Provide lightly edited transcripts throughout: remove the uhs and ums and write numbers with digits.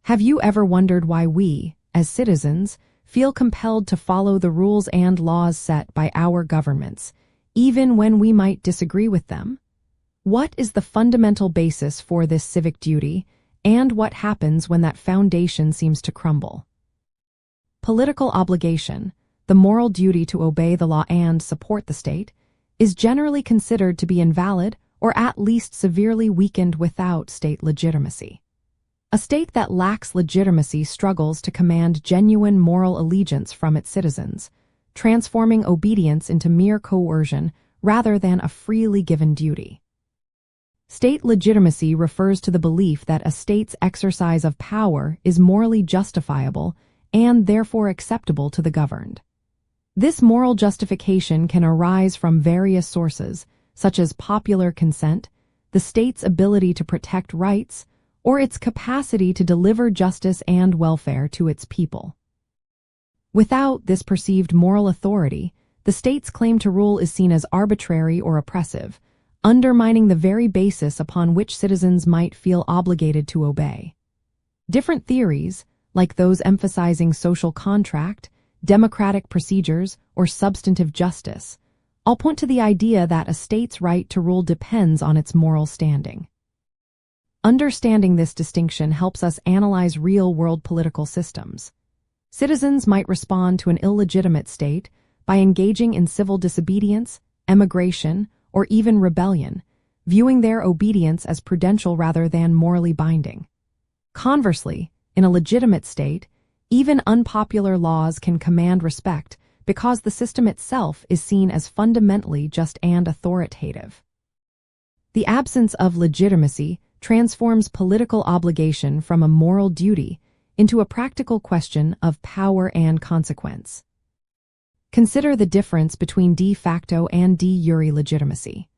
Have you ever wondered why we, as citizens, feel compelled to follow the rules and laws set by our governments, even when we might disagree with them? What is the fundamental basis for this civic duty, and what happens when that foundation seems to crumble? Political obligation, the moral duty to obey the law and support the state, is generally considered to be invalid or at least severely weakened without state legitimacy. A state that lacks legitimacy struggles to command genuine moral allegiance from its citizens, transforming obedience into mere coercion rather than a freely given duty. State legitimacy refers to the belief that a state's exercise of power is morally justifiable and therefore acceptable to the governed. This moral justification can arise from various sources, such as popular consent, the state's ability to protect rights, or its capacity to deliver justice and welfare to its people. Without this perceived moral authority, the state's claim to rule is seen as arbitrary or oppressive, undermining the very basis upon which citizens might feel obligated to obey. Different theories, like those emphasizing social contract, democratic procedures, or substantive justice, all point to the idea that a state's right to rule depends on its moral standing. Understanding this distinction helps us analyze real-world political systems. Citizens might respond to an illegitimate state by engaging in civil disobedience, emigration, or even rebellion, viewing their obedience as prudential rather than morally binding. Conversely, in a legitimate state, even unpopular laws can command respect because the system itself is seen as fundamentally just and authoritative. The absence of legitimacy transforms political obligation from a moral duty into a practical question of power and consequence. Consider the difference between de facto and de jure legitimacy.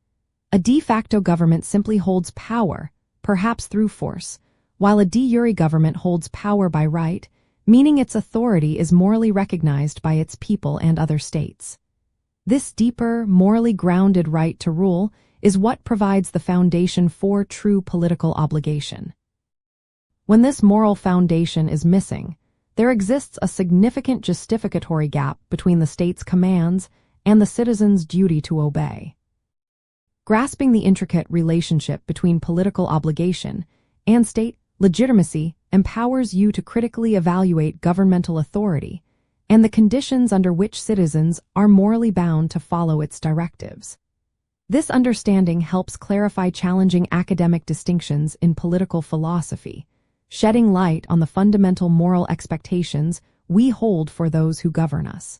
A de facto government simply holds power, perhaps through force, while a de jure government holds power by right, meaning its authority is morally recognized by its people and other states. This deeper, morally grounded right to rule is what provides the foundation for true political obligation. When this moral foundation is missing, there exists a significant justificatory gap between the state's commands and the citizen's duty to obey. Grasping the intricate relationship between political obligation and state legitimacy empowers you to critically evaluate governmental authority and the conditions under which citizens are morally bound to follow its directives. This understanding helps clarify challenging academic distinctions in political philosophy, shedding light on the fundamental moral expectations we hold for those who govern us.